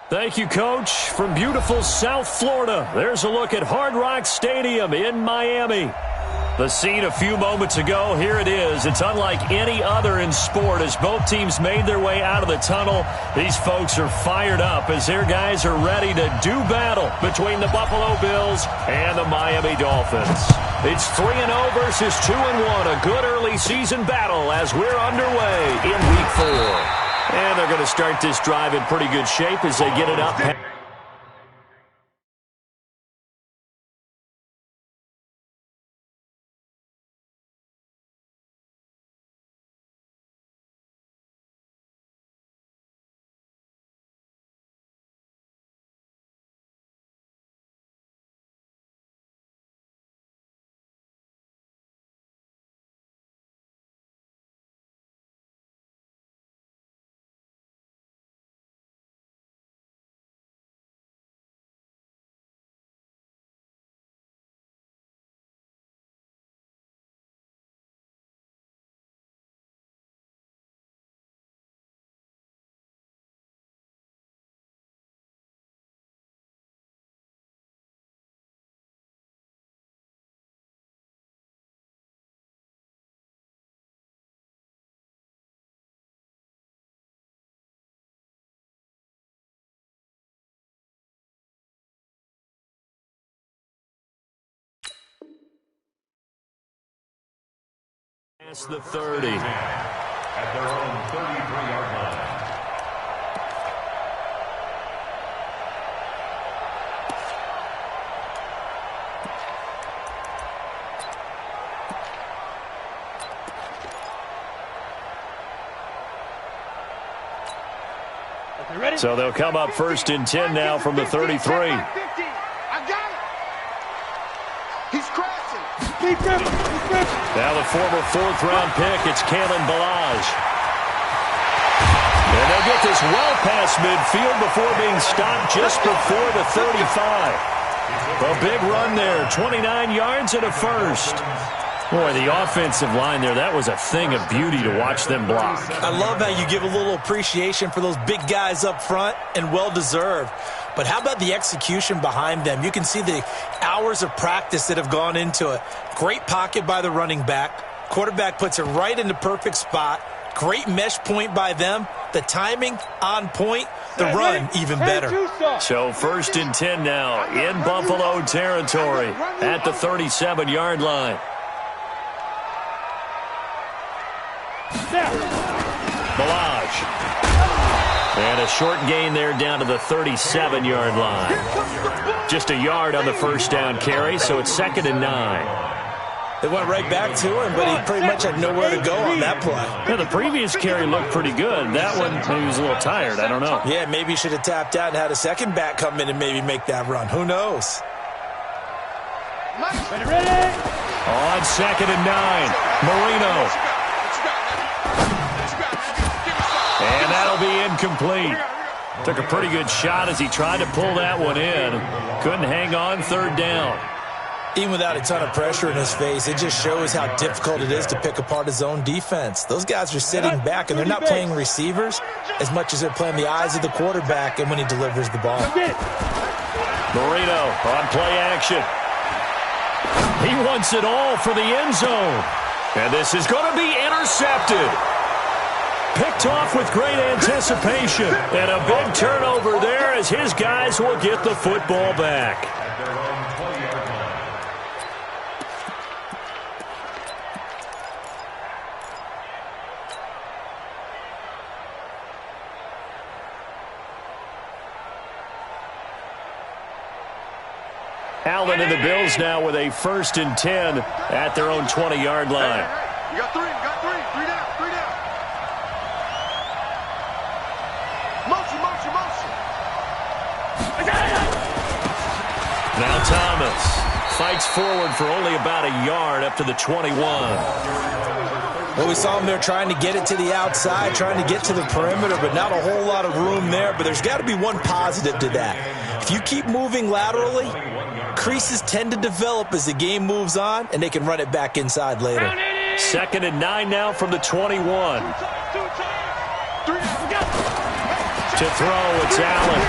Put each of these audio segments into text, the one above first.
Thank you, Coach. From beautiful South Florida, there's a look at Hard Rock Stadium in Miami. The scene a few moments ago, here it is. It's unlike any other in sport as both teams made their way out of the tunnel. These folks are fired up as their guys are ready to do battle between the Buffalo Bills and the Miami Dolphins. It's 3-0 versus 2-1, a good early season battle as we're underway in Week 4. And they're going to start this drive in pretty good shape as they get it up. Past the 30. At their own 33-yard line. So they'll come up 1st and 10 now from the 33. I got it. He's crashing. Now the former 4th-round pick, it's Kalen Balaj. And they'll get this well past midfield before being stopped just before the 35. A big run there, 29 yards and a first. Boy, the offensive line there, that was a thing of beauty to watch them block. I love how you give a little appreciation for those big guys up front, and well-deserved. But how about the execution behind them? You can see the hours of practice that have gone into it. Great pocket by the running back. Quarterback puts it right in the perfect spot. Great mesh point by them. The timing on point. The run even better. So 1st and 10 now in Buffalo territory at the 37-yard line. Balaj. And a short gain there down to the 37-yard line. Just a yard on the first down carry, so it's 2nd and 9. They went right back to him, but he pretty much had nowhere to go on that play. Yeah, the previous carry looked pretty good. That one, maybe he was a little tired. I don't know. Yeah, maybe he should have tapped out and had a second back come in and maybe make that run. Who knows? Ready. On 2nd and 9, Marino. And that'll be incomplete. Took a pretty good shot as he tried to pull that one in. Couldn't hang on 3rd down. Even without a ton of pressure in his face, it just shows how difficult it is to pick apart his own defense. Those guys are sitting back, and they're not playing receivers as much as they're playing the eyes of the quarterback and when he delivers the ball. Marino on play action. He wants it all for the end zone. And this is going to be intercepted. Picked off with great anticipation. And a big turnover there as his guys will get the football back. Allen and the Bills now with a 1st and 10 at their own 20-yard line. You got three. Three down. Motion. Now Thomas fights forward for only about a yard up to the 21. Well, we saw him there trying to get it to the outside, trying to get to the perimeter, but not a whole lot of room there. But there's got to be one positive to that. If you keep moving laterally, creases tend to develop as the game moves on, and they can run it back inside later. 2nd and 9 now from the 21. To throw, it's Allen.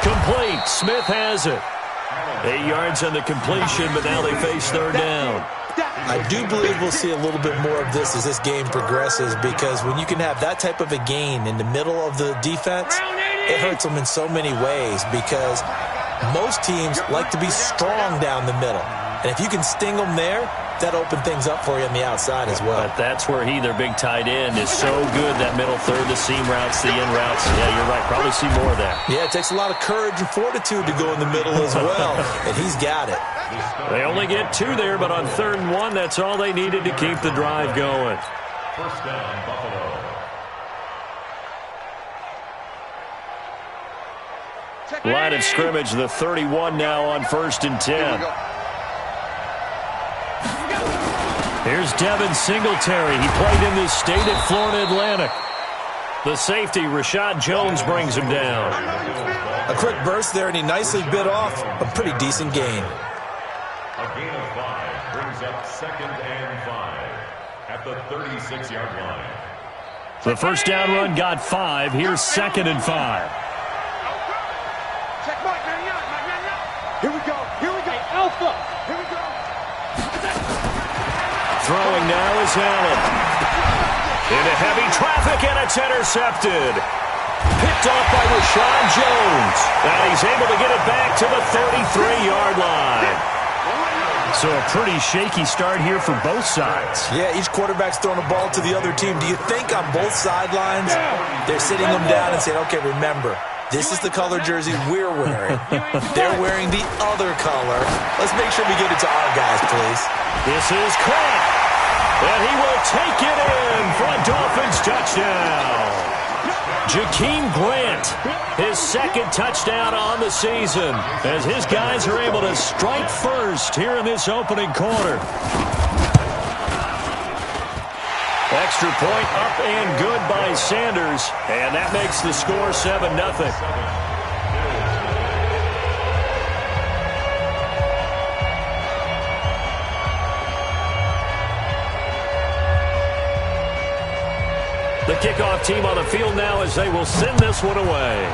Complete. Smith has it. 8 yards on the completion, but now they face third down. I do believe we'll see a little bit more of this as this game progresses, because when you can have that type of a gain in the middle of the defense, it hurts them in so many ways, because most teams like to be strong down the middle. And if you can sting them there, that opens things up for you on the outside as well. But that's where their big tight end, is so good, that middle third, the seam routes, the in routes. Yeah, you're right. Probably see more of that. Yeah, it takes a lot of courage and fortitude to go in the middle as well, and he's got it. They only get 2 there, but on 3rd and 1, that's all they needed to keep the drive going. First down, Buffalo. Line of scrimmage, the 31 now on 1st and 10. Here's Devin Singletary. He played in this state at Florida Atlantic. The safety, Rashad Jones, brings him down. A quick burst there, and he nicely bit off a pretty decent gain. A gain of 5 brings up 2nd and 5 at the 36-yard line. The first down run got 5. Here's 2nd and 5. Check Mike, man, here we go. Here we go. Hey, Alpha. Here we go. Throwing now is Allen. Into heavy traffic, and it's intercepted. Picked off by Rashad Jones. And he's able to get it back to the 33-yard line. So a pretty shaky start here for both sides. Yeah, each quarterback's throwing the ball to the other team. Do you think on both sidelines they're sitting them down and saying, okay, remember, this is the color jersey we're wearing. They're wearing the other color. Let's make sure we get it to our guys, please. This is Grant. And he will take it in for a Dolphins touchdown. Jakeem Grant, his 2nd touchdown on the season, as his guys are able to strike first here in this opening quarter. Extra point up and good by Sanders, and that makes the score 7-0. The kickoff team on the field now as they will send this one away.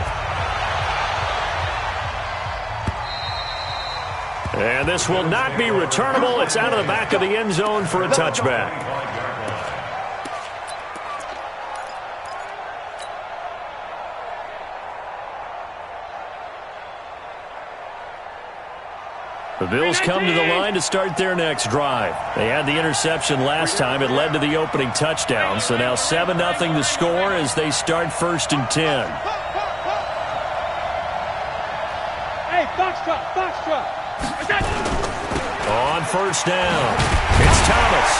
And this will not be returnable. It's out of the back of the end zone for a touchback. The Bills come to the line to start their next drive. They had the interception last time. It led to the opening touchdown. So now 7-0 the score as they start 1st and 10. Hey, Foxtrot, Foxtrot. On 1st down, it's Thomas.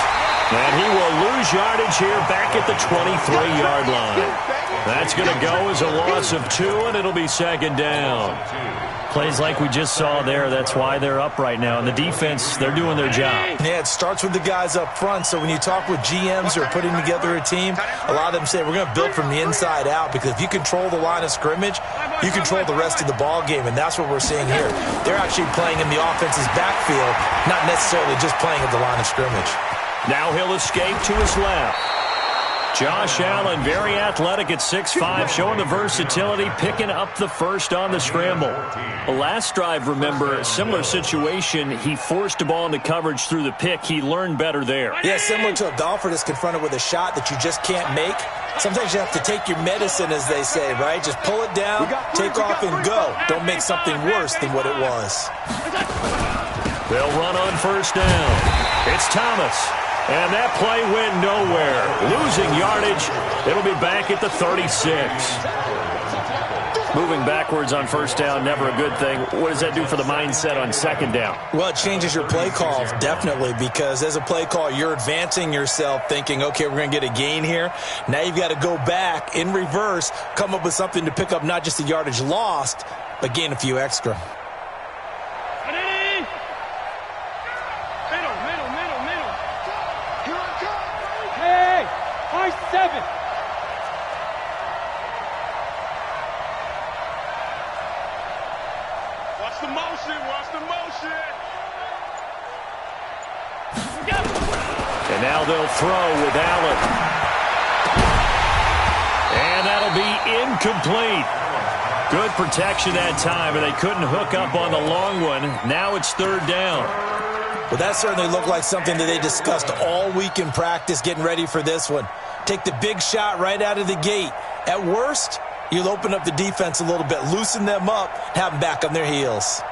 And he will lose yardage here back at the 23-yard line. That's going to go as a loss of 2, and it'll be 2nd down. Plays like we just saw there. That's why they're up right now. And the defense, they're doing their job. Yeah, it starts with the guys up front. So when you talk with GMs who are putting together a team, a lot of them say we're going to build from the inside out, because if you control the line of scrimmage, you control the rest of the ball game, and that's what we're seeing here. They're actually playing in the offense's backfield, not necessarily just playing at the line of scrimmage. Now he'll escape to his left. Josh Allen, very athletic at 6'5", showing the versatility, picking up the first on the scramble. The last drive, remember, a similar situation. He forced the ball into coverage through the pick. He learned better there. Yeah, similar to a golfer that's confronted with a shot that you just can't make. Sometimes you have to take your medicine, as they say, right? Just pull it down, take off, and go. Don't make something worse than what it was. They'll run on 1st down. It's Thomas. And that play went nowhere. Losing yardage. It'll be back at the 36. Moving backwards on 1st down, never a good thing. What does that do for the mindset on 2nd down? Well, it changes your play call, definitely, because as a play call, you're advancing yourself thinking, okay, we're going to get a gain here. Now you've got to go back in reverse, come up with something to pick up not just the yardage lost, but gain a few extra. And now they'll throw with Allen. And And that'll be incomplete. Good protection that time, and they couldn't hook up on the long one. Now it's third down. Well, that certainly looked like something that they discussed all week in practice getting ready for this one. Take the big shot right out of the gate. At worst, you'll open up the defense a little bit, loosen them up, have them back on their heels.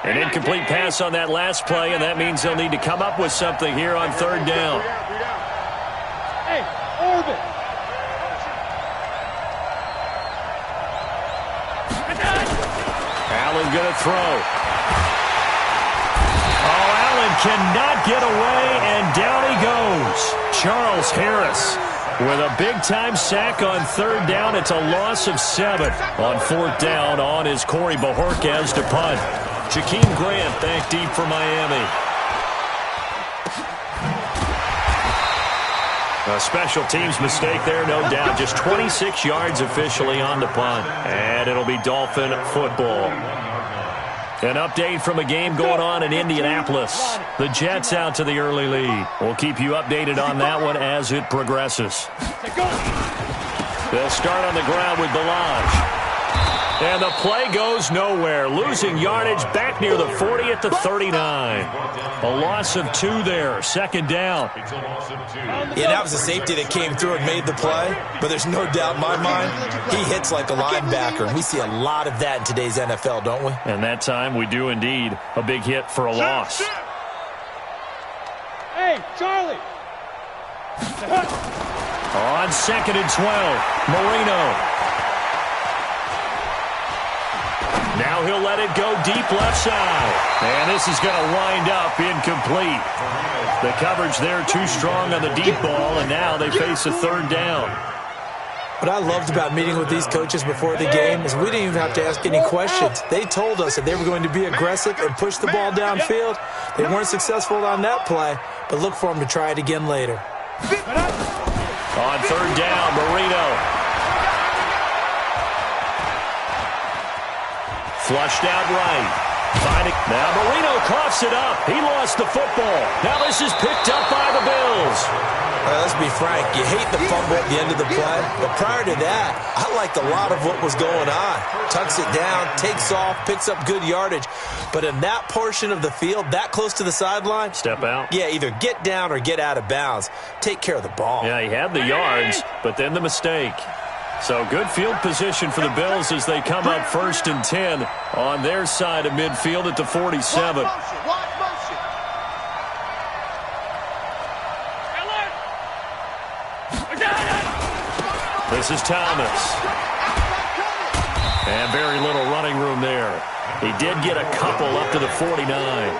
An incomplete pass on that last play, and that means they'll need to come up with something here on third down. Hey, Orbit. Allen going to throw. Oh, Allen cannot get away, and down he goes. Charles Harris with a big-time sack on third down. It's a loss of 7. On fourth down, on is Corey Bajorquez to punt. Jakeem Grant back deep for Miami. A special teams mistake there, no doubt. Just 26 yards officially on the punt. And it'll be Dolphin football. An update from a game going on in Indianapolis. The Jets out to the early lead. We'll keep you updated on that one as it progresses. They'll start on the ground with Balaj. And the play goes nowhere. Losing yardage back near the 40 at the 39. A loss of 2 there. Second down. Yeah, that was a safety that came through and made the play. But there's no doubt in my mind, he hits like a linebacker. And we see a lot of that in today's NFL, don't we? And that time we do indeed. A big hit for a loss. Hey, Charlie. On second and 12, Marino. Now he'll let it go deep left side. And this is going to wind up incomplete. The coverage there too strong on the deep ball, and now they face a third down. What I loved about meeting with these coaches before the game is we didn't even have to ask any questions. They told us that they were going to be aggressive and push the ball downfield. They weren't successful on that play, but look for them to try it again later. On third down, Marino. Flushed out right. Now Marino coughs it up. He lost the football. Now this is picked up by the Bills. Let's be frank. You hate the fumble at the end of the play. But prior to that, I liked a lot of what was going on. Tucks it down, takes off, picks up good yardage. But in that portion of the field, that close to the sideline. Step out. Yeah, either get down or get out of bounds. Take care of the ball. Yeah, he had the yards, but then the mistake. So good field position for the Bills as they come up first and 10 on their side of midfield at the 47. This is Thomas. And very little running room there. He did get a couple up to the 49.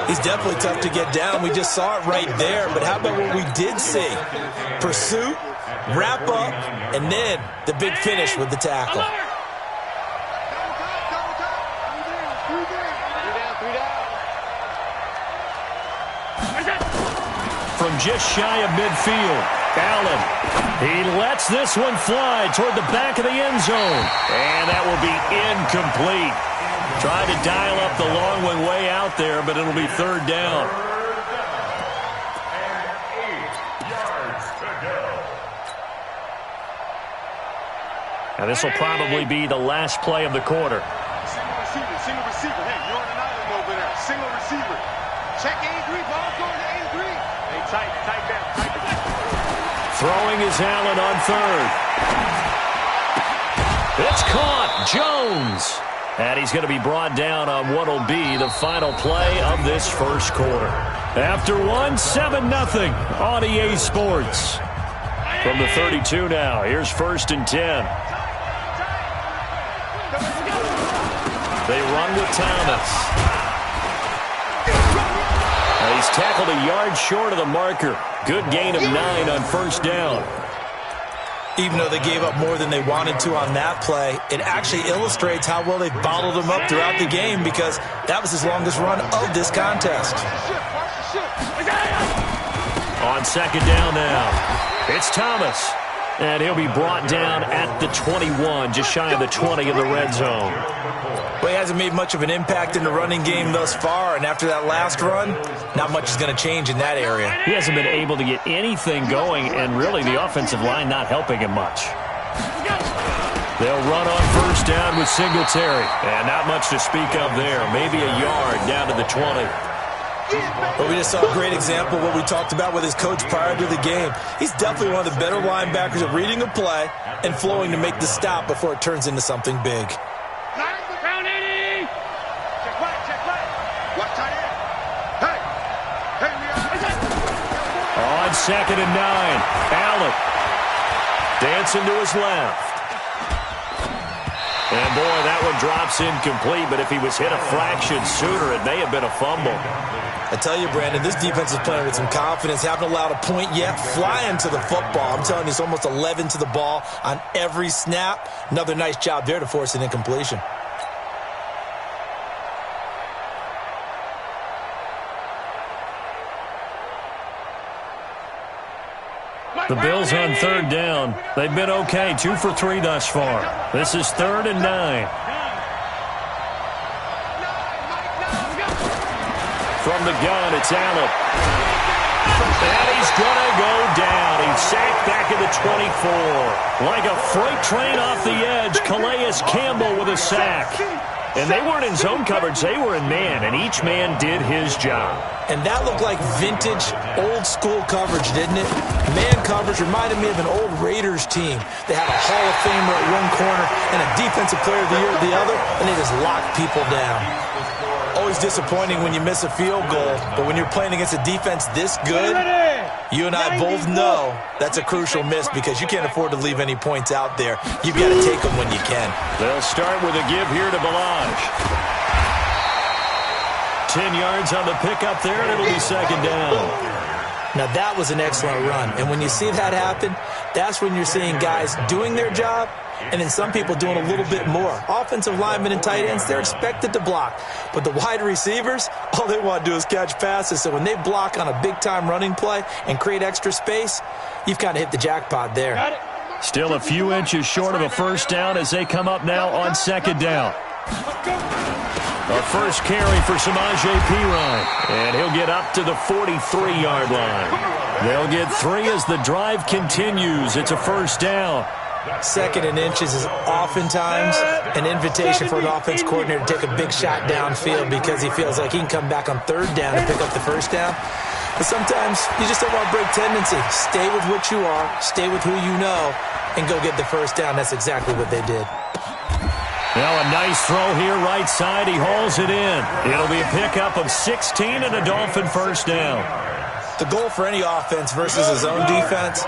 He's definitely tough to get down. We just saw it right there. But how about what we did see? Pursuit, wrap up, and then the big finish with the tackle. From just shy of midfield, Allen. He lets this one fly toward the back of the end zone. And that will be incomplete. Tried to dial up the long one way out there, but it'll be third down. And this will probably be the last play of the quarter. Single receiver. Hey, you're on an island over there. Single receiver. Check A3, ball going to A3. Hey, tight down. Throwing is Allen on third. It's caught. Jones. And he's going to be brought down on what will be the final play of this first quarter. After one, 7-0 on EA Sports. From the 32 now, here's first and 10. They run with Thomas. And he's tackled a yard short of the marker. Good gain of 9 on first down. Even though they gave up more than they wanted to on that play, it actually illustrates how well they bottled him up throughout the game because that was his longest run of this contest. On second down now, it's Thomas. And he'll be brought down at the 21, just shy of the 20 in the red zone. Well, he hasn't made much of an impact in the running game thus far, and after that last run, not much is going to change in that area. He hasn't been able to get anything going, and really the offensive line not helping him much. They'll run on first down with Singletary, and not much to speak of there. Maybe a yard down to the 20. But we just saw a great example of what we talked about with his coach prior to the game. He's definitely one of the better linebackers at reading a play and flowing to make the stop before it turns into something big. Ground 80. Check right. Watch tight end. Hey, On 2nd and 9, Allen dancing to his left. And boy, that one drops incomplete, but if he was hit a fraction sooner, it may have been a fumble. I tell you, Brandon, this defense is playing with some confidence. Haven't allowed a point yet. Flying to the football. I'm telling you, it's almost 11 to the ball on every snap. Another nice job there to force an incompletion. The Bills on 3rd down. They've been okay, 2 for 3 thus far. This is 3rd and 9. From the gun, it's Allen. And he's going to go down. He's sacked back at the 24. Like a freight train off the edge, Calais Campbell with a sack. And they weren't in zone coverage, they were in man, and each man did his job. And that looked like vintage, old-school coverage, didn't it? Man coverage reminded me of an old Raiders team. They had a Hall of Famer at one corner and a Defensive Player of the Year at the other, and they just locked people down. Always disappointing when you miss a field goal, but when you're playing against a defense this good, you and I both know that's a crucial miss because you can't afford to leave any points out there. You've got to take them when you can. They'll start with a give here to Balaj. 10 yards on the pickup there, and it'll be 2nd down. Now, that was an excellent run, and when you see that happen, that's when you're seeing guys doing their job and then some people doing a little bit more. Offensive linemen and tight ends, they're expected to block. But the wide receivers, all they want to do is catch passes. So when they block on a big-time running play and create extra space, you've kind of hit the jackpot there. Still a few inches short of a first down as they come up now on 2nd down. A first carry for Samaje Perine, and he'll get up to the 43-yard line. They'll get 3 as the drive continues. It's a first down. 2nd and inches is oftentimes an invitation for an offense coordinator to take a big shot downfield because he feels like he can come back on 3rd down and pick up the first down. But sometimes you just don't want to break tendency. Stay with what you are, stay with who you know, and go get the first down. That's exactly what they did. Now a nice throw here, right side. He hauls it in. It'll be a pickup of 16 and a Dolphin first down. The goal for any offense versus his own defense,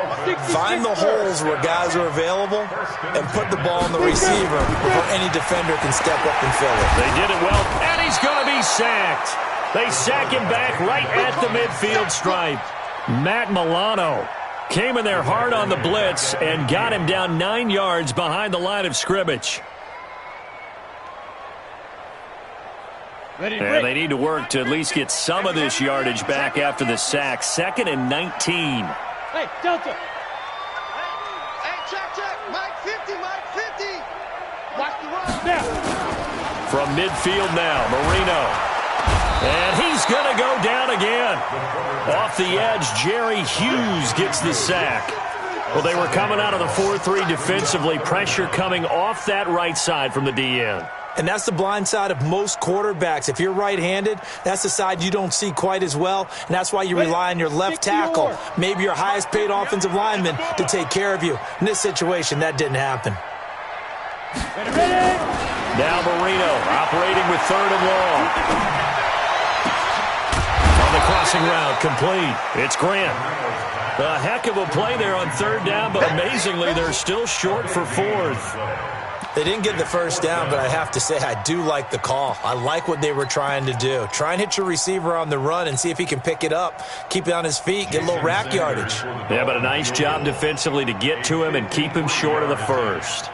find the holes where guys are available and put the ball on the receiver before any defender can step up and fill it. They did it well, and he's going to be sacked. They sack him back right at the midfield stripe. Matt Milano came in there hard on the blitz and got him down 9 yards behind the line of scrimmage. And they need to work to at least get some of this yardage back after the sack. 2nd and 19. Hey, Delta. Hey, check. Mike 50. Watch the run. Now. From midfield now, Marino. And he's going to go down again. Off the edge, Jerry Hughes gets the sack. Well, they were coming out of the 4-3 defensively. Pressure coming off that right side from the DN. And that's the blind side of most quarterbacks. If you're right-handed, that's the side you don't see quite as well, and that's why you rely on your left tackle, maybe your highest-paid offensive lineman, to take care of you. In this situation, that didn't happen. Now Marino operating with 3rd and long. On the crossing route, complete. It's Grant. A heck of a play there on 3rd down, but amazingly, they're still short for 4th. They didn't get the first down, but I have to say I do like the call. I like what they were trying to do. Try and hit your receiver on the run and see if he can pick it up, keep it on his feet, get a little rack yardage. Yeah, but a nice job defensively to get to him and keep him short of the first.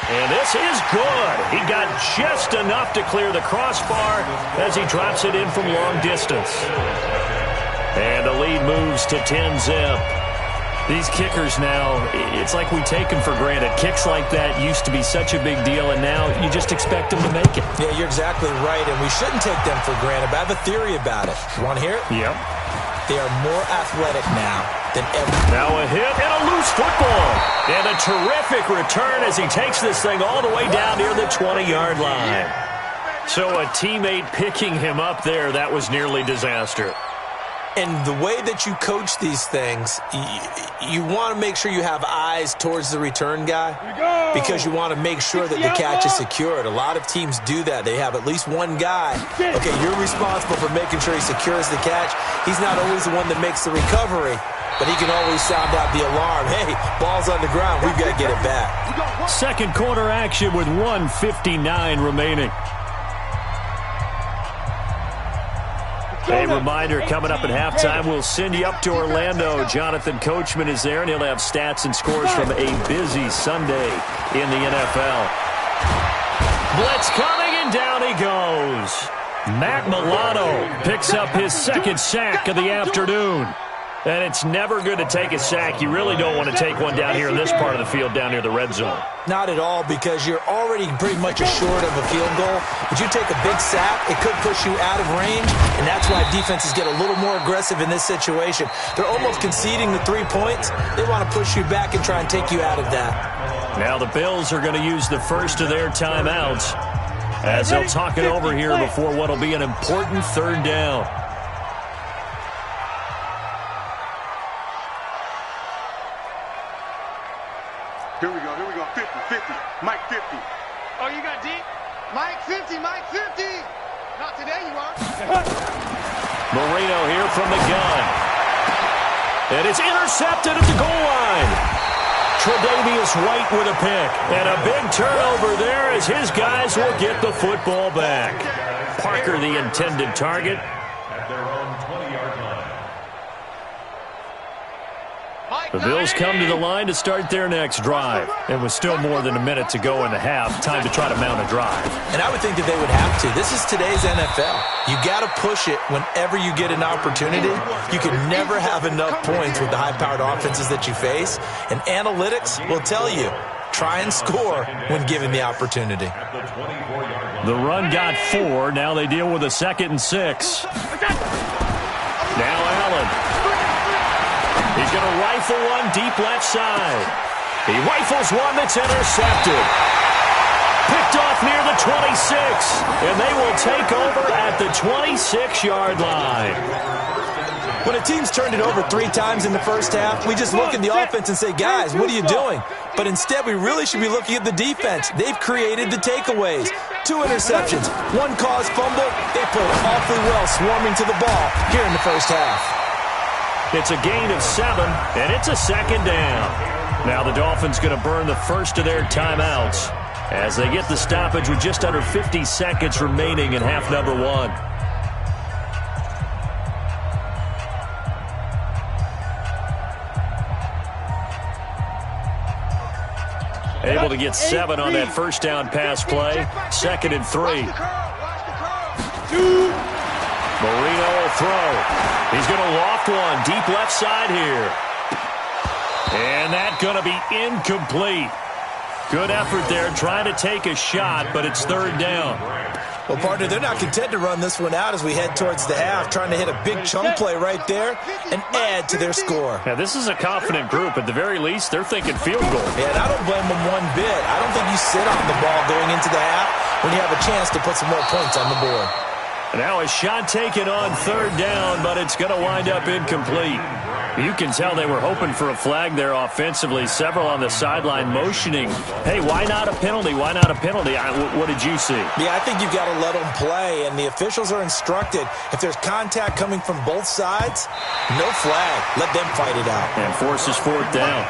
And this is good. He got just enough to clear the crossbar as he drops it in from long distance. And the lead moves to 10-zip. These kickers now, it's like we take them for granted. Kicks like that used to be such a big deal, and now you just expect them to make it. Yeah, you're exactly right, and we shouldn't take them for granted. But I have a theory about it. You want to hear it? Yep. They are more athletic now than ever. Now a hit and a loose football. And a terrific return as he takes this thing all the way down near the 20-yard line. So a teammate picking him up there, that was nearly disaster. And the way that you coach these things, you want to make sure you have eyes towards the return guy because you want to make sure that the catch is secured. A lot of teams do that. They have at least one guy. Okay, you're responsible for making sure he secures the catch. He's not always the one that makes the recovery, but he can always sound out the alarm. Hey, ball's on the ground. We've got to get it back. Second quarter action with 1:59 remaining. A reminder, coming up at halftime, we'll send you up to Orlando. Jonathan Coachman is there, and he'll have stats and scores from a busy Sunday in the NFL. Blitz coming, and down he goes. Matt Milano picks up his second sack of the afternoon. And it's never good to take a sack. You really don't want to take one down here in this part of the field, down near the red zone. Not at all, because you're already pretty much assured of a field goal. But you take a big sack, it could push you out of range, and that's why defenses get a little more aggressive in this situation. They're almost conceding the 3 points. They want to push you back and try and take you out of that. Now the Bills are going to use the first of their timeouts as they'll talk it over here before what will be an important third down. Here we go, 50, Mike 50. Oh, you got deep? Mike 50, Mike 50. Not today, you are. Marino here from the gun. And it's intercepted at the goal line. Tre'Davious White with a pick. And a big turnover there as his guys will get the football back. Parker, the intended target. At their own 20-yard line. The Bills come to the line to start their next drive. And with still more than a minute to go in the half, time to try to mount a drive. And I would think that they would have to. This is today's NFL. You got to push it whenever you get an opportunity. You can never have enough points with the high-powered offenses that you face. And analytics will tell you, try and score when given the opportunity. The run got 4. Now they deal with a 2nd and 6. Now Allen. He's going to rifle one deep left side. He rifles one that's intercepted. Picked off near the 26. And they will take over at the 26-yard line. When a team's turned it over 3 times in the first half, we just look at the offense and say, guys, what are you doing? But instead, we really should be looking at the defense. They've created the takeaways. 2 interceptions, 1 caused fumble. They played awfully well swarming to the ball here in the first half. It's a gain of 7, and it's a 2nd down. Now the Dolphins going to burn the first of their timeouts as they get the stoppage with just under 50 seconds remaining in half number 1. Able to get 7 on that first down pass play. 2nd and 3. Marino will throw. He's going to loft one deep left side here. And that's going to be incomplete. Good effort there trying to take a shot, but it's 3rd down. Well, partner, they're not content to run this one out as we head towards the half, trying to hit a big chunk play right there and add to their score. Yeah, this is a confident group. At the very least, they're thinking field goal. Yeah, and I don't blame them one bit. I don't think you sit on the ball going into the half when you have a chance to put some more points on the board. Now a shot taken on 3rd down, but it's going to wind up incomplete. You can tell they were hoping for a flag there offensively. Several on the sideline motioning, hey, why not a penalty? Why not a penalty? What did you see? Yeah, I think you've got to let them play, and the officials are instructed if there's contact coming from both sides, no flag. Let them fight it out. And forces 4th down.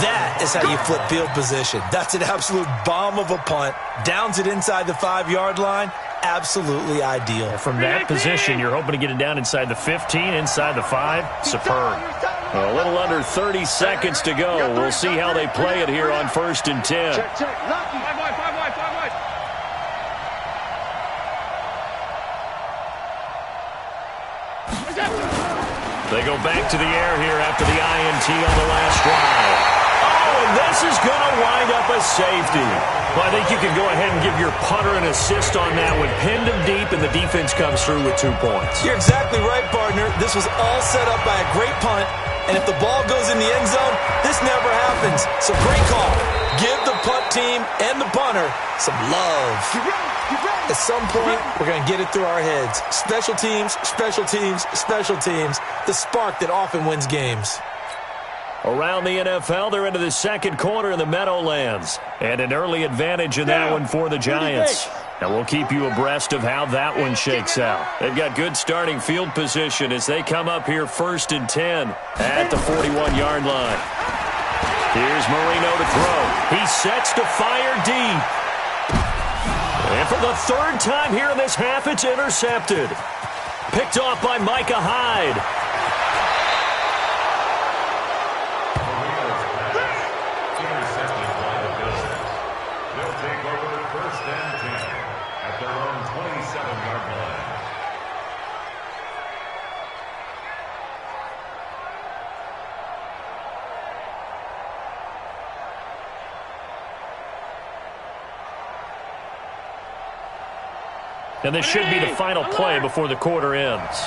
That is how you flip field position. That's an absolute bomb of a punt. Downs it inside the 5-yard line. Absolutely ideal. From that position, you're hoping to get it down inside the 15, inside the 5. Superb. A little under 30 seconds to go. We'll see how they play it here on 1st and 10. They go back to the air here after the INT on the last drive. Oh, and this is going to wind up a safety. Well, I think you can go ahead and give your punter an assist on that one. Pinned him deep, and the defense comes through with 2 points. You're exactly right, partner. This was all set up by a great punt, and if the ball goes in the end zone, this never happens. So great call. Give the punt team and the punter some love. At some point, we're going to get it through our heads. Special teams, special teams, special teams. The spark that often wins games. Around the NFL, they're into the second quarter in the Meadowlands. And an early advantage in that one for the Giants. And we'll keep you abreast of how that one shakes out. They've got good starting field position as they come up here 1st and 10 at the 41-yard line. Here's Marino to throw. He sets to fire deep. And for the 3rd time here in this half, it's intercepted. Picked off by Micah Hyde. Intercepted by the Bills. They'll take over 1st and 10 at their own 27-yard line. And this should be the final play before the quarter ends.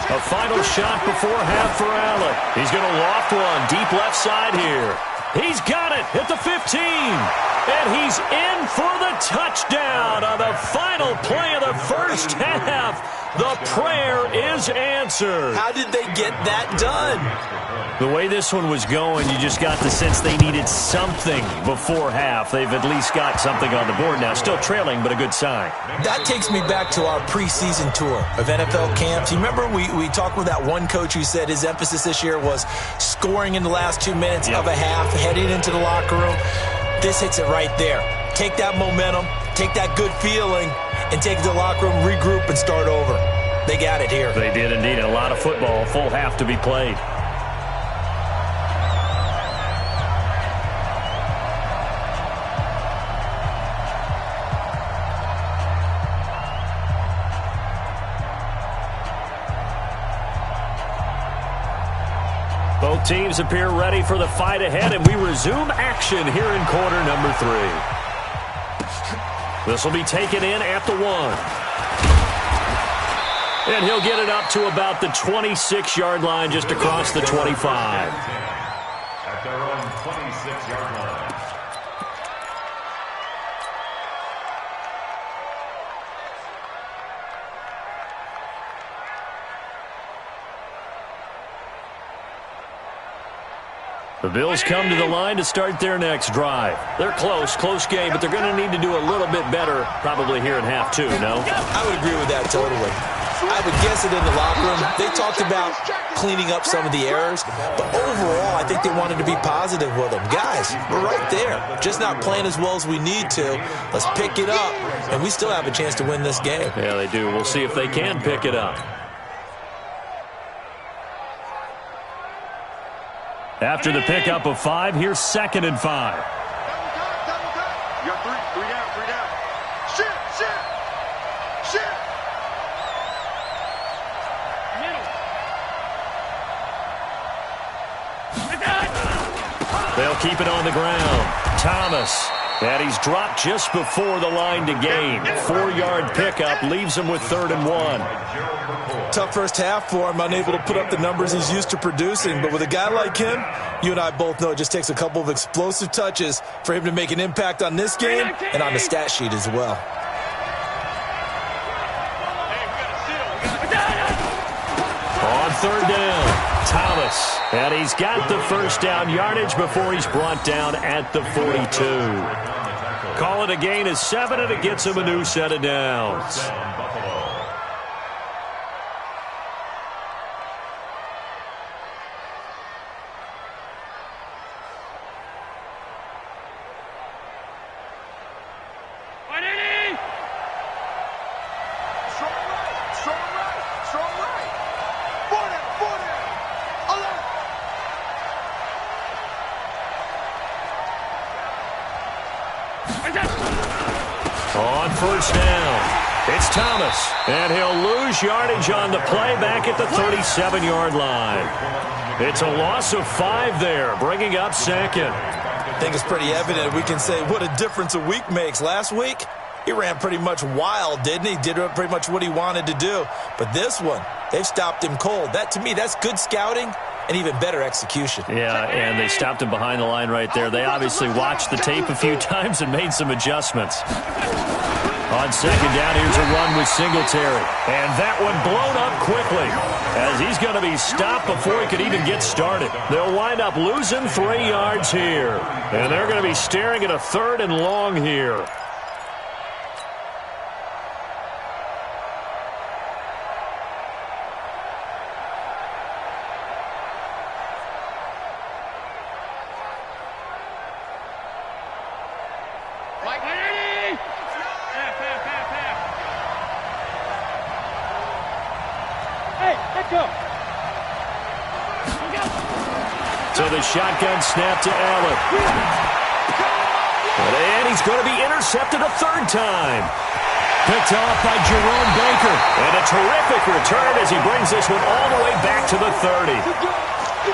A final shot before half for Allen. He's going to loft one deep left side here. He's got it at the 15. And he's in for the touchdown on the final play of the first half. The prayer is answered. How did they get that done? The way this one was going, you just got the sense they needed something before half. They've at least got something on the board now. Still trailing, but a good sign. That takes me back to our preseason tour of NFL camps. You remember we talked with that one coach who said his emphasis this year was scoring in the last 2 minutes of a half, heading into the locker room. This hits it right there. Take that momentum, take that good feeling, and take it to the locker room, regroup, and start over. They got it here. They did indeed. A lot of football, full half to be played. Both teams appear ready for the fight ahead, and we resume action here in quarter number 3. This will be taken in at the 1. And he'll get it up to about the 26-yard line, just across the 25. At their own 26-yard line. The Bills come to the line to start their next drive. They're close game, but they're going to need to do a little bit better probably here in half 2, no? I would agree with that totally. I would guess it in the locker room. They talked about cleaning up some of the errors, but overall, I think they wanted to be positive with them. Guys, we're right there. Just not playing as well as we need to. Let's pick it up, and we still have a chance to win this game. Yeah, they do. We'll see if they can pick it up. After the pickup of 5, here's 2nd and 5. Double time. You got 3 down. Shift. They'll keep it on the ground. Thomas. And he's dropped just before the line to gain. 4-yard pickup leaves him with 3rd and 1. Tough first half for him, unable to put up the numbers he's used to producing. But with a guy like him, you and I both know it just takes a couple of explosive touches for him to make an impact on this game and on the stat sheet as well. On 3rd down, Thomas. And he's got the first down yardage before he's brought down at the 42. Call it a gain of 7, and it gets him a new set of downs. On 1st down, It's Thomas, and he'll lose yardage on the play back at the 37-yard line. It's a loss of 5 there, bringing up second. I think it's pretty evident. We can say what a difference a week makes. Last week, he ran pretty much wild, didn't he? Did pretty much what he wanted to do. But this one, they've stopped him cold. That, to me, that's good scouting and even better execution. Yeah, and they stopped him behind the line right there. They obviously watched the tape a few times and made some adjustments. On second down, here's a run with Singletary. And that one blown up quickly as he's going to be stopped before he could even get started. They'll wind up losing 3 yards here. And they're going to be staring at a 3rd and long here. So the shotgun snap to Allen. And he's going to be intercepted a 3rd time. Picked off by Jerome Baker. And a terrific return as he brings this one all the way back to the 30.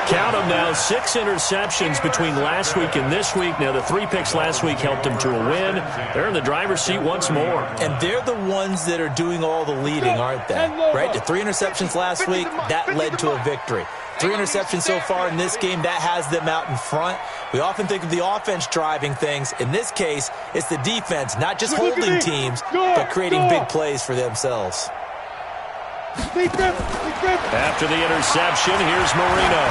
Count them now, 6 interceptions between last week and this week. Now, the 3 picks last week helped him to a win. They're in the driver's seat once more. And they're the ones that are doing all the leading, aren't they? Right? The 3 interceptions last week, that led to a victory. 3 interceptions so far in this game, that has them out in front. We often think of the offense driving things. In this case, it's the defense, not just holding teams, but creating big plays for themselves. After the interception, here's Marino.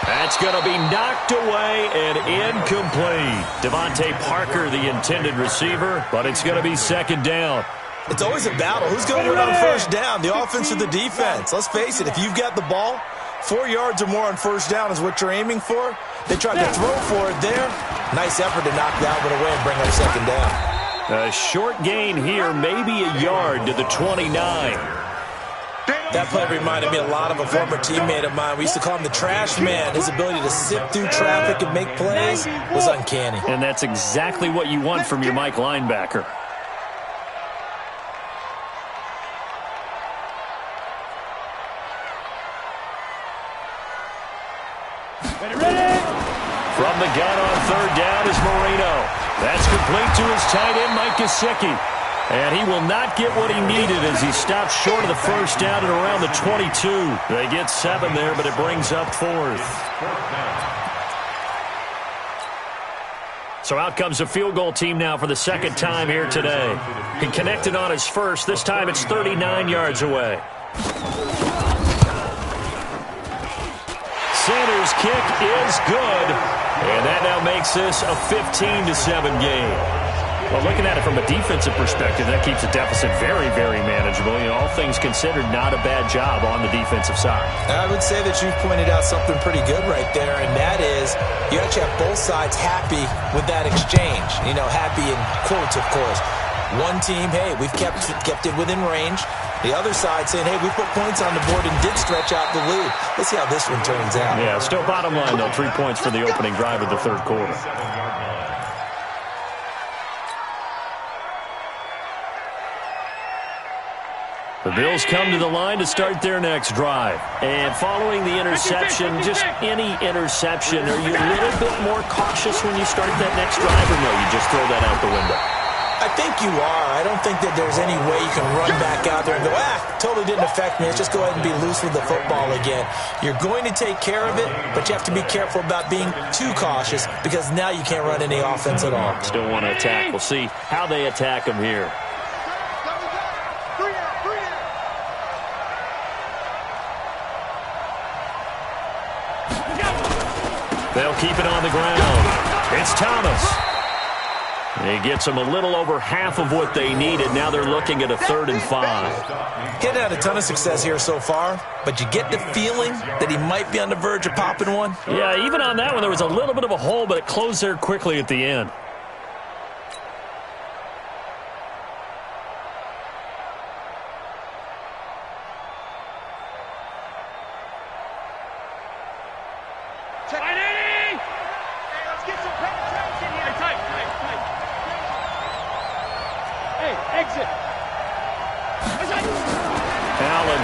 That's going to be knocked away and incomplete. Devontae Parker, the intended receiver, but it's going to be 2nd down. It's always a battle. Who's going to win on 1st down, the offense or the defense? Let's face it, if you've got the ball, 4 yards or more on 1st down is what you're aiming for. They tried to throw for it there. Nice effort to knock that one away and bring up 2nd down. A short gain here, maybe a yard to the 29. That play reminded me a lot of a former teammate of mine. We used to call him the trash man. His ability to sift through traffic and make plays was uncanny. And that's exactly what you want from your Mike linebacker. From the gun on 3rd down is Marino. That's complete to his tight end, Mike Gesicki. And he will not get what he needed as he stopped short of the 1st down at around the 22. They get 7 there, but it brings up 4th. So out comes a field goal team now for the 2nd time here today. He connected on his first. This time it's 39 yards away. Sanders' kick is good. And that now makes this a 15-7 game. Well, looking at it from a defensive perspective, that keeps the deficit very, very manageable. You know, all things considered, not a bad job on the defensive side. I would say that you've pointed out something pretty good right there, and that is you actually have both sides happy with that exchange. You know, happy in quotes, of course. One team, hey, we've kept it within range. The other side saying, hey, we put points on the board and did stretch out the lead. Let's see how this one turns out. Yeah, still bottom line, though, 3 points for the opening drive of the 3rd quarter. The Bills come to the line to start their next drive. And following the interception, just any interception, are you a little bit more cautious when you start that next drive, or no, you just throw that out the window? I think you are. I don't think that there's any way you can run back out there and go, totally didn't affect me. Let's just go ahead and be loose with the football again. You're going to take care of it, but you have to be careful about being too cautious because now you can't run any offense at all. Still want to attack. We'll see how they attack them here. They'll keep it on the ground. It's Thomas. He gets them a little over half of what they needed. Now they're looking at a 3rd and 5. He hadn't had a ton of success here so far, but you get the feeling that he might be on the verge of popping one. Yeah, even on that one, there was a little bit of a hole, but it closed there quickly at the end.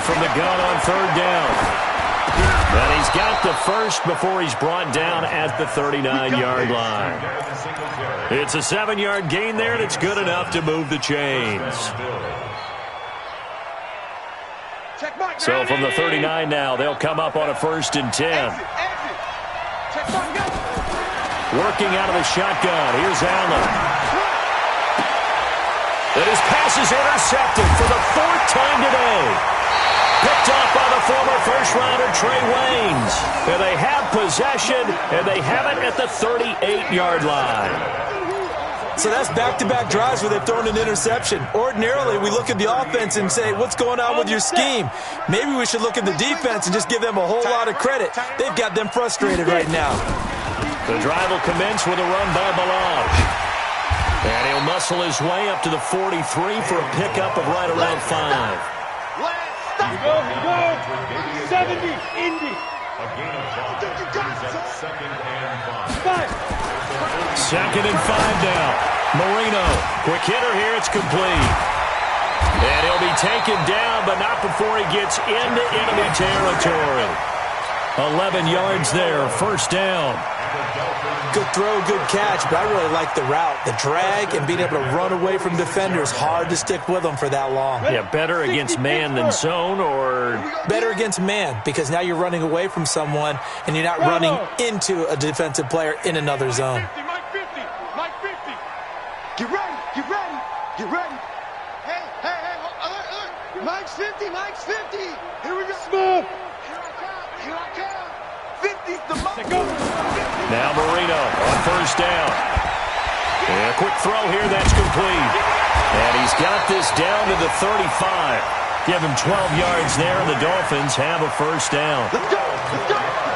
from the gun on third down. And he's got the first before he's brought down at the 39-yard line. It's a 7-yard gain there, and it's good enough to move the chains. So from the 39 now, they'll come up on a 1st and 10. Working out of the shotgun. Here's Allen. And his pass is intercepted for the 4th time today. Picked off by the former first-rounder Trey Waynes. And they have possession, and they have it at the 38-yard line. So that's back-to-back drives where they've thrown an interception. Ordinarily, we look at the offense and say, what's going on with your scheme? Maybe we should look at the defense and just give them a whole lot of credit. They've got them frustrated right now. The drive will commence with a run by Balaj. And he'll muscle his way up to the 43 for a pickup of right around 5. Go, 70, Indy. A gain of 5. He's at 2nd and 5. 2nd and 5 now. Marino, quick hitter here, it's complete. And he'll be taken down, but not before he gets into enemy territory. 11 yards there, 1st down. Good throw, good catch, but I really like the route. The drag and being able to run away from defenders, hard to stick with them for that long. Yeah, better against man than zone, or? Better against man, because now you're running away from someone and you're not running into a defensive player in another zone. Mike 50, Mike 50. Get ready, get ready, get ready. Hey, alert. Mike's 50, Mike's 50. Here we go. Smooth. Here I come. 50's the mark. Now Marino on 1st down. And a quick throw here, that's complete. And he's got this down to the 35. Give him 12 yards there, and the Dolphins have a 1st down. Let's go.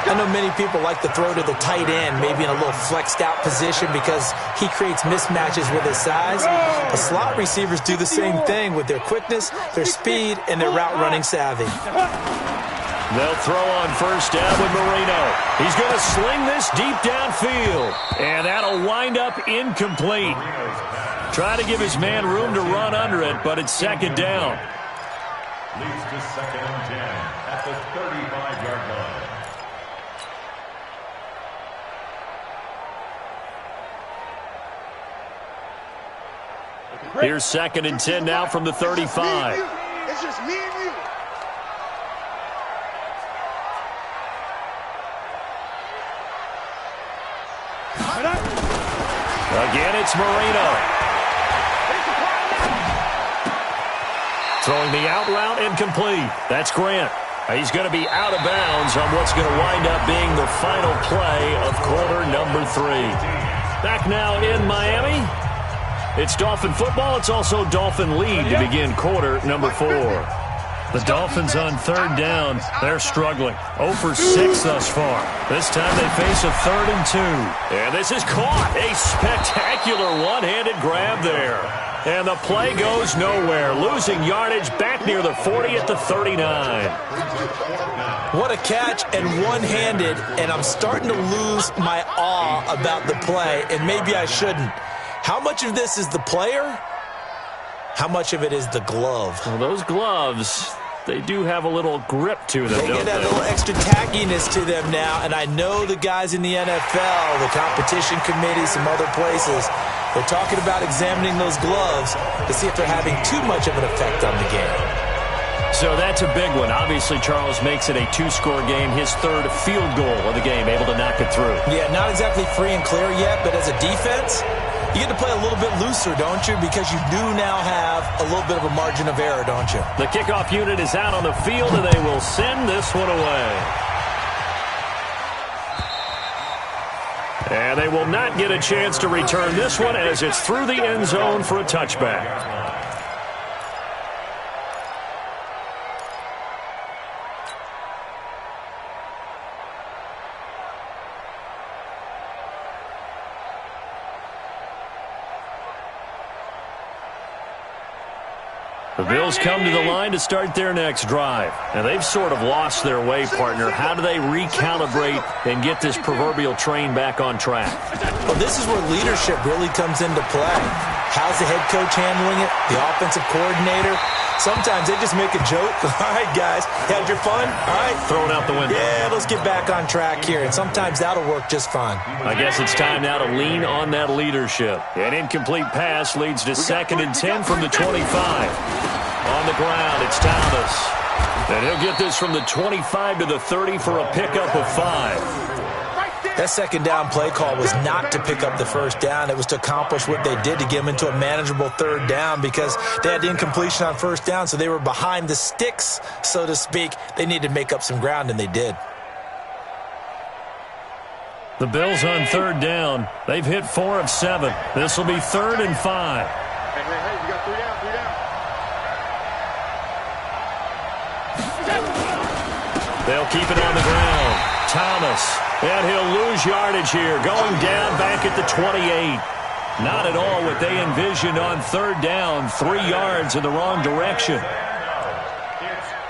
I know many people like to throw to the tight end, maybe in a little flexed out position because he creates mismatches with his size. The slot receivers do the same thing with their quickness, their speed, and their route running savvy. They'll throw on 1st down with Marino. He's going to sling this deep downfield. And that'll wind up incomplete. Try to give his man room to run under it, but it's 2nd down. Leads to 2nd and 10 at the 35-yard line. Here's 2nd and 10 now from the 35. It's just me and you. Again, it's Marino. Throwing the out route incomplete. That's Grant. He's going to be out of bounds on what's going to wind up being the final play of quarter number 3. Back now in Miami. It's Dolphin football. It's also Dolphin lead to begin quarter number 4. The Dolphins on 3rd down. They're struggling. 0 for 6 thus far. This time they face a 3rd and 2. And this is caught. A spectacular one-handed grab there. And the play goes nowhere. Losing yardage back near the 40 at the 39. What a catch and one-handed, and I'm starting to lose my awe about the play, and maybe I shouldn't. How much of this is the player? How much of it is the glove? Well, those gloves, they do have a little grip to them, They don't get that they? little extra tackiness to them now, and I know the guys in the NFL, the competition committee, some other places, they're talking about examining those gloves to see if they're having too much of an effect on the game. So that's a big one. Obviously, Charles makes it a 2-score game. His 3rd field goal of the game, able to knock it through. Yeah, not exactly free and clear yet, but as a defense, you get to play a little bit looser, don't you? Because you do now have a little bit of a margin of error, don't you? The kickoff unit is out on the field, and they will send this one away. And they will not get a chance to return this one as it's through the end zone for a touchback. The Bills come to the line to start their next drive. Now, they've sort of lost their way, partner. How do they recalibrate and get this proverbial train back on track? Well, this is where leadership really comes into play. How's the head coach handling it? The offensive coordinator? Sometimes they just make a joke. All right, guys, had your fun? All right. Throw it out the window. Yeah, let's get back on track here, and sometimes that'll work just fine. I guess it's time now to lean on that leadership. An incomplete pass leads to 2nd and 10 from the 25. On the ground, it's Thomas. And he'll get this from the 25 to the 30 for a pickup of 5. That second down play call was not to pick up the first down. It was to accomplish what they did to get them into a manageable third down because they had the incompletion on first down, so they were behind the sticks, so to speak. They needed to make up some ground, and they did. The Bills on third down. They've hit 4 of 7. This will be 3rd and 5. Hey, you got 3 down, 3 down. They'll keep it on the ground. Thomas. And he'll lose yardage here, going down back at the 28. Not at all what they envisioned on third down. 3 yards in the wrong direction. It's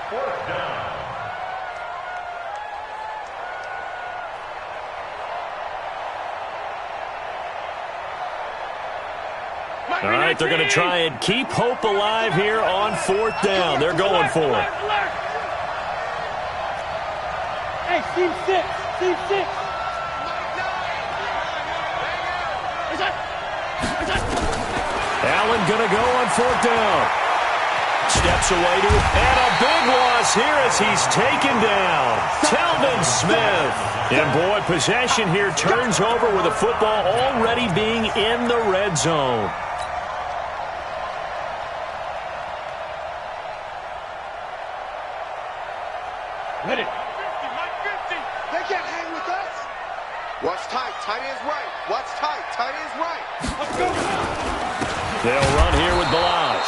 4th down. All right, they're going to try and keep hope alive here on 4th down. They're going for it. Hey, Steve 6. Steve 6. Allen going to go on 4th down. Steps away to it. And a big loss here as he's taken down. Telvin Smith. And boy, possession here turns over with the football already being in the red zone. Hit it. They can't hang with us. Watch tight. Tight ends right. Watch tight. Tight ends right. Let's go. They'll run here with Balaj.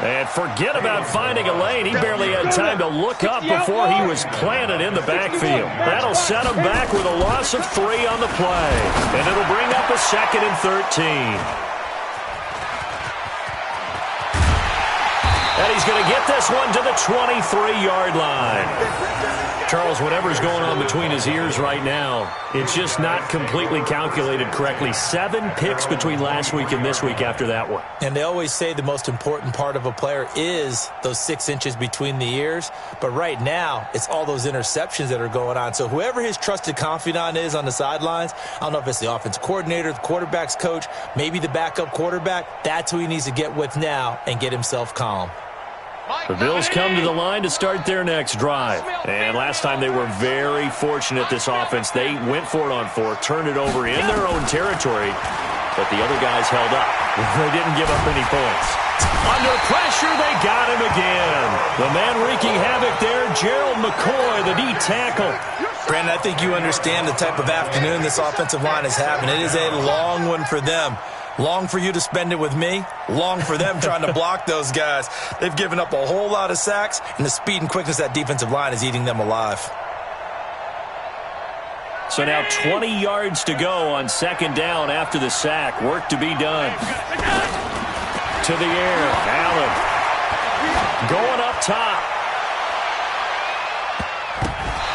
And forget about finding a lane. He barely had time to look up before he was planted in the backfield. That'll set him back with a loss of 3 on the play. And it'll bring up a 2nd and 13. And he's going to get this one to the 23-yard line. Charles, whatever's going on between his ears right now, it's just not completely calculated correctly. 7 picks between last week and this week after that one. And they always say the most important part of a player is those 6 inches between the ears. But right now, it's all those interceptions that are going on. So whoever his trusted confidant is on the sidelines, I don't know if it's the offensive coordinator, the quarterback's coach, maybe the backup quarterback, that's who he needs to get with now and get himself calm. The Bills come to the line to start their next drive. And last time they were very fortunate, this offense. They went for it on 4, turned it over in their own territory, but the other guys held up. They didn't give up any points. Under pressure, they got him again. The man wreaking havoc there, Gerald McCoy, the D tackle. Brandon, I think you understand the type of afternoon this offensive line is having. It is a long one for them. Long for you to spend it with me. Long for them trying to block those guys. They've given up a whole lot of sacks, and the speed and quickness of that defensive line is eating them alive. So now 20 yards to go on 2nd down after the sack. Work to be done. To the air. Allen going up top.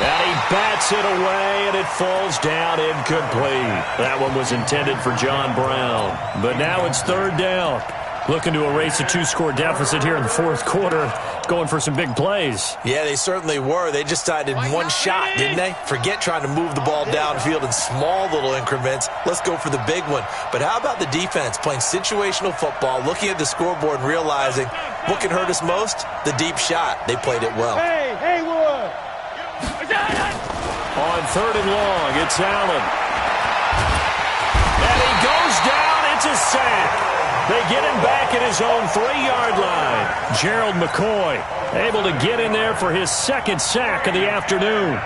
And he bats it away, and it falls down incomplete. That one was intended for John Brown. But now it's 3rd down. Looking to erase a 2-score deficit here in the 4th quarter. Going for some big plays. Yeah, they certainly were. They just decided one shot, didn't they? Forget trying to move the ball downfield in small little increments. Let's go for the big one. But how about the defense playing situational football, looking at the scoreboard and realizing what can hurt us most? The deep shot. They played it well. Hey, Haywood. On 3rd and long, it's Allen. And he goes down. It's a sack. They get him back at his own 3-yard line. Gerald McCoy able to get in there for his 2nd sack of the afternoon.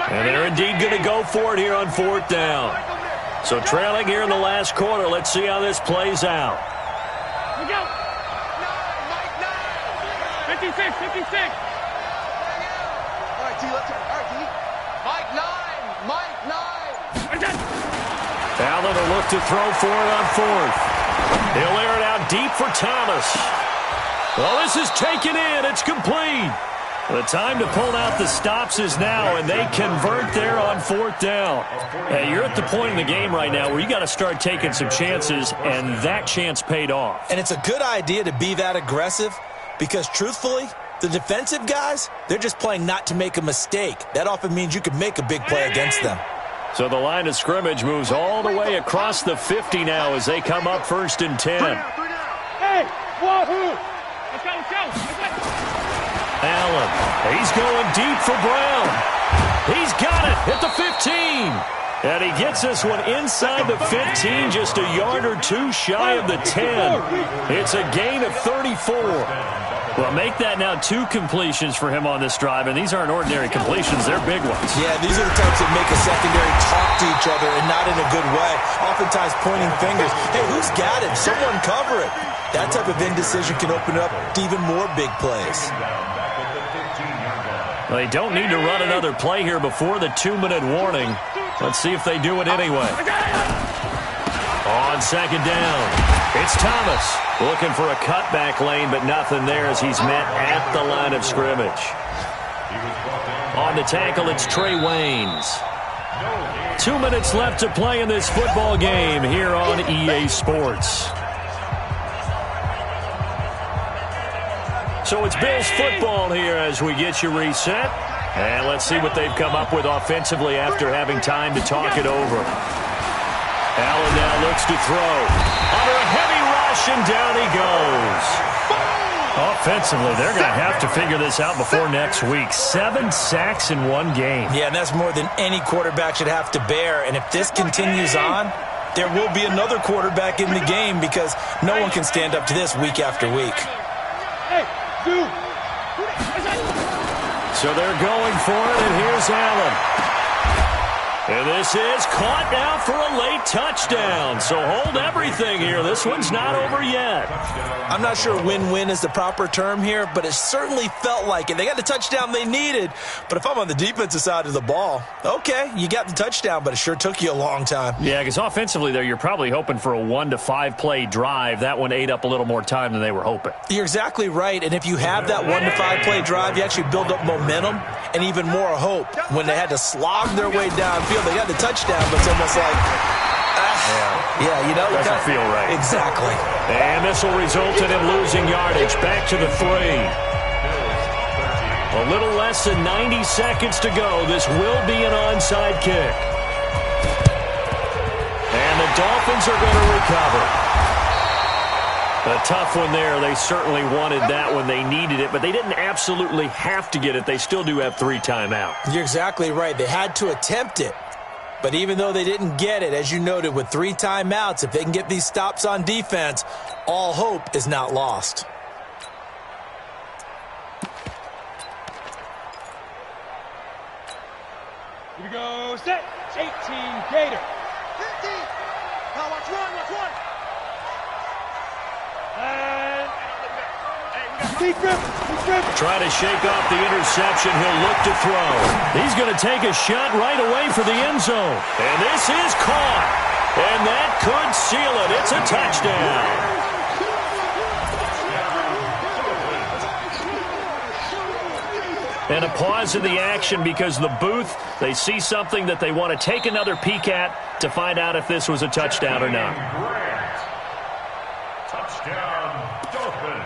And they're indeed going to go for it here on 4th down. So trailing here in the last quarter. Let's see how this plays out. We go. 56, 56. All right, T, let's go. All right, T. Mike 9. Allen will look to throw for it on 4th. He'll air it out deep for Thomas. Well, this is taken in. It's complete. The time to pull out the stops is now, and they convert there on 4th down. Hey, you're at the point in the game right now where you got to start taking some chances, and that chance paid off. And it's a good idea to be that aggressive because, truthfully, the defensive guys, they're just playing not to make a mistake. That often means you can make a big play against them. So the line of scrimmage moves all the way across the 50 now as they come up 1st and 10. Hey, wahoo! Let's go. Allen, he's going deep for Brown. He's got it at the 15. And he gets this one inside the 15, just a yard or two shy of the 10. It's a gain of 34. Well, make that now 2 completions for him on this drive, and these aren't ordinary completions. They're big ones. Yeah, these are the types that make a secondary talk to each other and not in a good way, oftentimes pointing fingers. Hey, who's got it? Someone cover it. That type of indecision can open up to even more big plays. Well, they don't need to run another play here before the 2-minute warning. Let's see if they do it anyway. On 2nd down, it's Thomas looking for a cutback lane, but nothing there as he's met at the line of scrimmage. On the tackle, it's Trey Waynes. 2 minutes left to play in this football game here on EA Sports. So it's Bills football here as we get you reset. And let's see what they've come up with offensively after having time to talk it over. Allen now looks to throw. Under a heavy rush, and down he goes. Offensively, they're going to have to figure this out before next week. 7 sacks in 1 game. Yeah, and that's more than any quarterback should have to bear. And if this continues on, there will be another quarterback in the game because no one can stand up to this week after week. So they're going for it, and here's Allen. And this is caught now for a late touchdown. So hold everything here. This one's not over yet. I'm not sure win-win is the proper term here, but it certainly felt like it. They got the touchdown they needed. But if I'm on the defensive side of the ball, okay, you got the touchdown, but it sure took you a long time. Yeah, because offensively there, you're probably hoping for a 1 to 5 play drive. That one ate up a little more time than they were hoping. You're exactly right. And if you have that 1 to 5 play drive, you actually build up momentum and even more hope. When they had to slog their way downfield, they got the touchdown, but it's almost like, yeah, you know. Doesn't feel right. Exactly. And this will result in him losing yardage back to the 3. A little less than 90 seconds to go. This will be an onside kick. And the Dolphins are going to recover. A tough one there. They certainly wanted that when they needed it, but they didn't absolutely have to get it. They still do have 3 timeouts. You're exactly right. They had to attempt it. But even though they didn't get it, as you noted, with 3 timeouts, if they can get these stops on defense, all hope is not lost. Here we go, set. 18, Gator. 50. Now watch one. And Keep gripping. Try to shake off the interception. He'll look to throw. He's going to take a shot right away for the end zone. And this is caught. And that could seal it. It's a touchdown. And a pause in the action because the booth, they see something that they want to take another peek at to find out if this was a touchdown or not. Touchdown, Dolphins.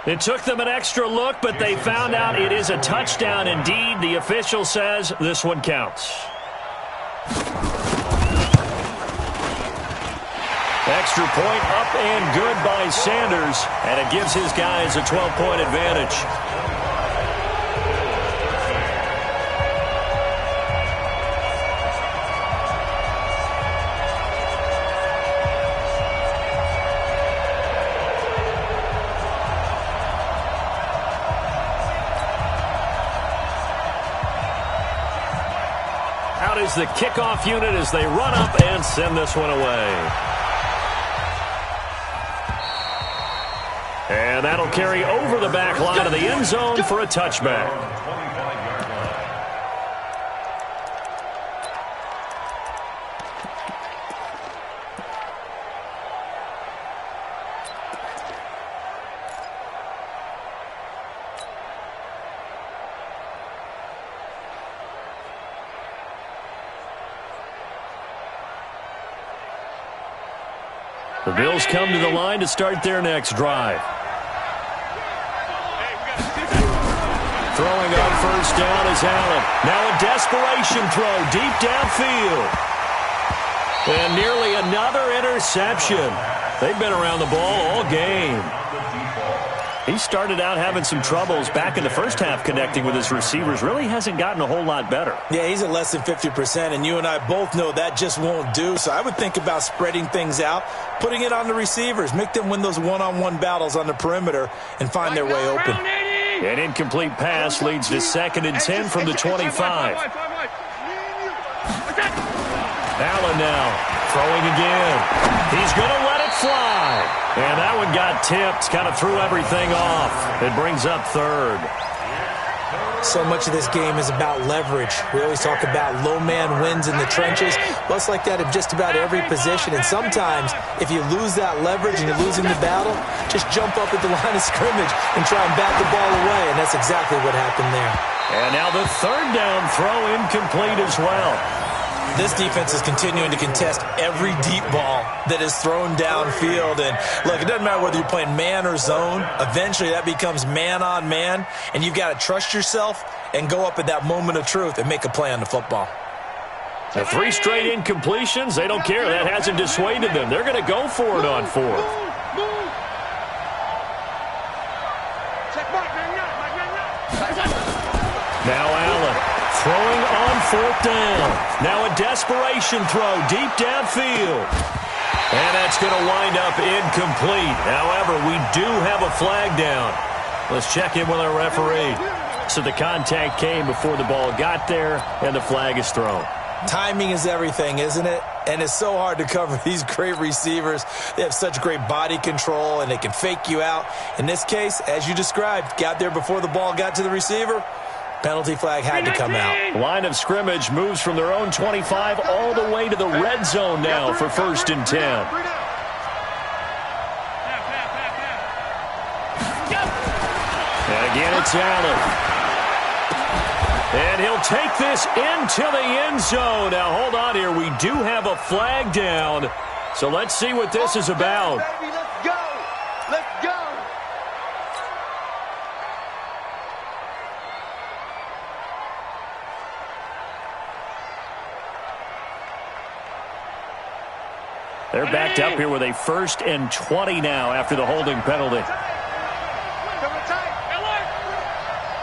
It took them an extra look, but they found out it is a touchdown indeed. The official says this one counts. Extra point up and good by Sanders, and it gives his guys a 12-point advantage. Out is the kickoff unit as they run up and send this one away. And that'll carry over the back line of the end zone for a touchback. The Bills come to the line to start their next drive. Throwing on first down is Allen. Now a desperation throw deep downfield. And nearly another interception. They've been around the ball all game. He started out having some troubles back in the first half connecting with his receivers. Really hasn't gotten a whole lot better. Yeah, he's at less than 50%, and you and I both know that just won't do. So I would think about spreading things out, putting it on the receivers, make them win those one-on-one battles on the perimeter and find their way open. An incomplete pass leads to 2nd and 10 from the 25. Allen now throwing again. He's going to let it fly. And that one got tipped, kind of threw everything off. It brings up 3rd. So much of this game is about leverage. We always talk about low man wins in the trenches. Well, it's like that in just about every position. And sometimes, if you lose that leverage and you're losing the battle, just jump up at the line of scrimmage and try and bat the ball away. And that's exactly what happened there. And now the 3rd down throw incomplete as well. This defense is continuing to contest every deep ball that is thrown downfield. And, look, it doesn't matter whether you're playing man or zone. Eventually, that becomes man-on-man, and you've got to trust yourself and go up at that moment of truth and make a play on the football. The 3 straight incompletions, they don't care. That hasn't dissuaded them. They're going to go for it on 4th. Now Allen. Throwing on 4th down. Now a desperation throw deep downfield. And that's going to wind up incomplete. However, we do have a flag down. Let's check in with our referee. So the contact came before the ball got there, and the flag is thrown. Timing is everything, isn't it? And it's so hard to cover these great receivers. They have such great body control, and they can fake you out. In this case, as you described, got there before the ball got to the receiver. Penalty flag had to come out. Line of scrimmage moves from their own 25 all the way to the red zone now for 1st and 10. And again, it's Allen. And he'll take this into the end zone. Now, hold on here. We do have a flag down. So let's see what this is about. Baby, let's go. Let's go. They're backed up here with a 1st and 20 now after the holding penalty.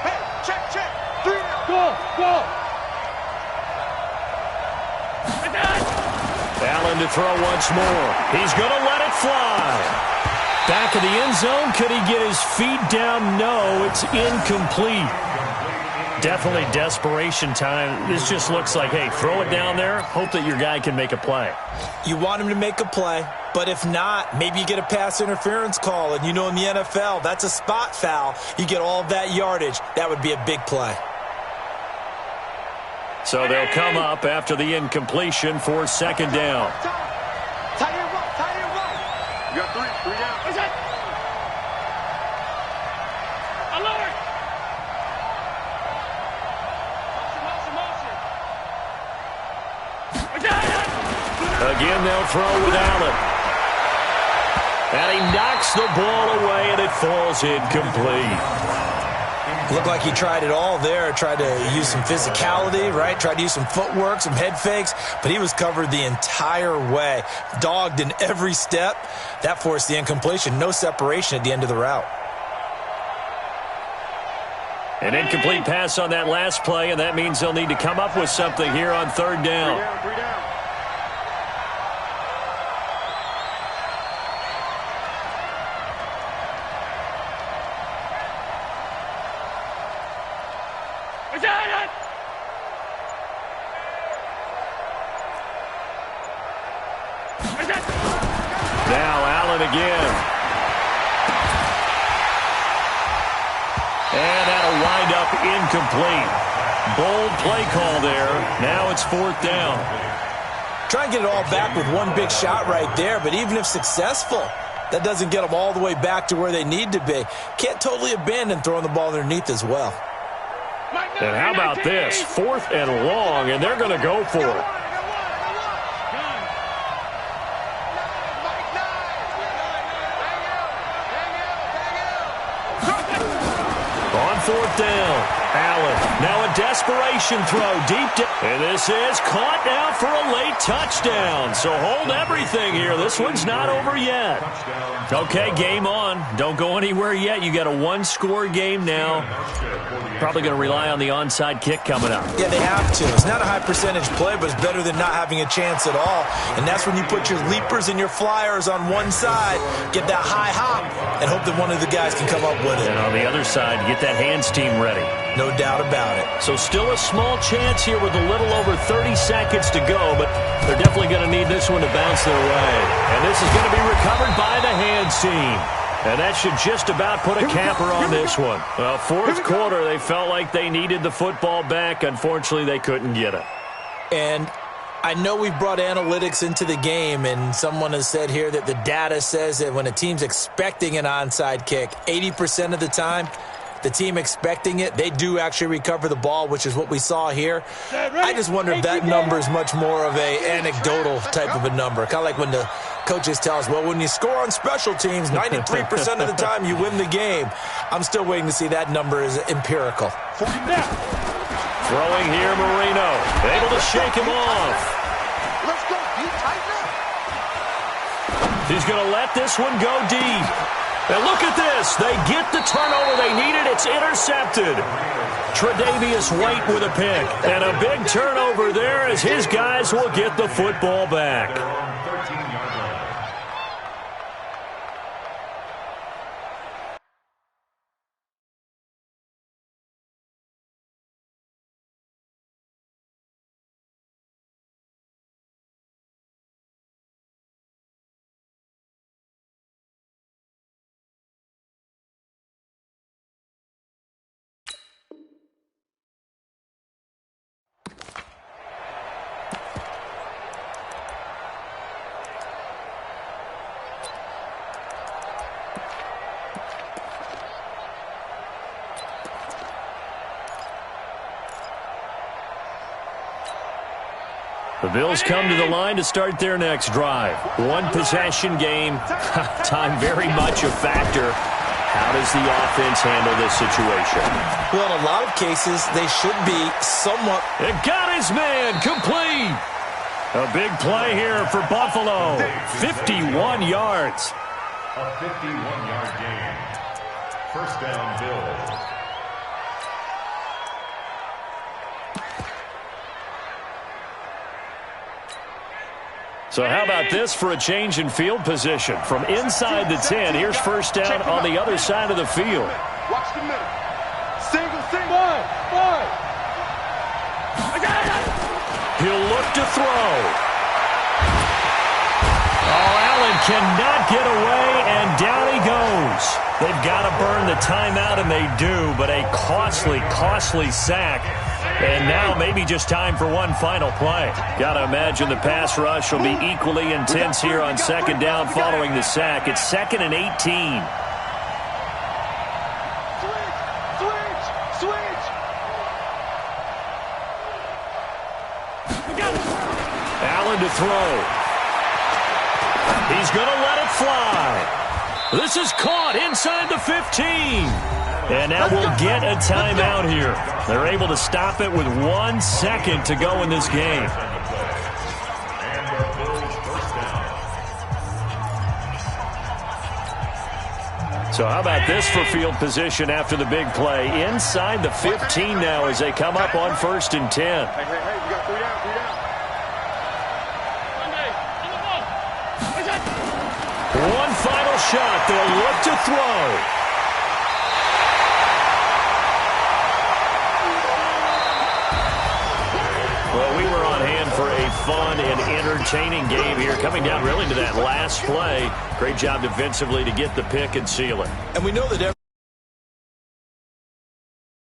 Hey, check. 3 now. Go. Allen to throw once more. He's going to let it fly. Back of the end zone. Could he get his feet down? No, it's incomplete. Definitely desperation time. This just looks like, hey, throw it down there. Hope that your guy can make a play. You want him to make a play, but if not, maybe you get a pass interference call. And you know in the NFL, that's a spot foul. You get all of that yardage. That would be a big play. So they'll come up after the incompletion for 2nd down. Tight end one. You got 3 down. What's that? Alert! Again, they'll throw with Allen. And he knocks the ball away, and it falls incomplete. Looked like he tried it all there, tried to use some physicality, right? Tried to use some footwork, some head fakes, but he was covered the entire way, dogged in every step. That forced the incompletion. No separation at the end of the route. An incomplete pass on that last play, and that means they'll need to come up with something here on 3rd down. 3 down. Now Allen again. And that'll wind up incomplete. Bold play call there. Now it's 4th down. Try and get it all back with one big shot right there, but even if successful, that doesn't get them all the way back to where they need to be. Can't totally abandon throwing the ball underneath as well. And how about this? 4th and long, and they're going to go for it. fourth down. Allen, now a desperation throw deep down. And this is caught now for a late touchdown. So hold everything here. This one's not over yet. Okay, game on. Don't go anywhere yet. You got a one-score game now. Probably going to rely on the onside kick coming up. Yeah, they have to. It's not a high percentage play, but it's better than not having a chance at all. And that's when you put your leapers and your flyers on one side, get that high hop, and hope that one of the guys can come up with it. And on the other side, get that hands team ready. No doubt about it. So still a small chance here with a little over 30 seconds to go, but they're definitely going to need this one to bounce their way. And this is going to be recovered by the hands team. And that should just about put a capper on this one. Well, fourth quarter, they felt like they needed the football back. Unfortunately, they couldn't get it. And I know we've brought analytics into the game, and someone has said here that the data says that when a team's expecting an onside kick, 80% of the time, the team expecting it, they do actually recover the ball, which is what we saw here. I just wonder if that number is much more of a anecdotal type of a number. Kind of like when the coaches tell us, well, when you score on special teams, 93% of the time you win the game. I'm still waiting to see that number is empirical. Throwing here, Marino. Able to shake him off. Let's go. You tighten up. He's going to let this one go deep. And look at this. They get the turnover they needed. It's intercepted. Tre'Davious White with a pick. And a big turnover there as his guys will get the football back. The Bills come to the line to start their next drive. One possession game. Time very much a factor. How does the offense handle this situation? Well, in a lot of cases, they should be somewhat. It got his man complete. A big play here for Buffalo. 51 yards. A 51-yard gain. First down, Bills. So how about this for a change in field position? From inside the 10, here's first down on the other side of the field. Watch the middle. Single. One. He'll look to throw. Oh, Allen cannot get away, and down he goes. They've got to burn the timeout, and they do, but a costly sack. And now maybe just time for one final play. Got to imagine the pass rush will be equally intense here on second down following the sack. It's 2nd and 18. Switch. Allen to throw. He's going to let it fly. This is caught inside the 15. And that will get a timeout here. They're able to stop it with 1 second to go in this game. So how about this for field position after the big play? Inside the 15 now as they come up on 1st and 10. Hey, you got 3 down. One final shot. They'll look to throw. Well, we were on hand for a fun and entertaining game here, coming down really to that last play. Great job defensively to get the pick and seal it. And we know that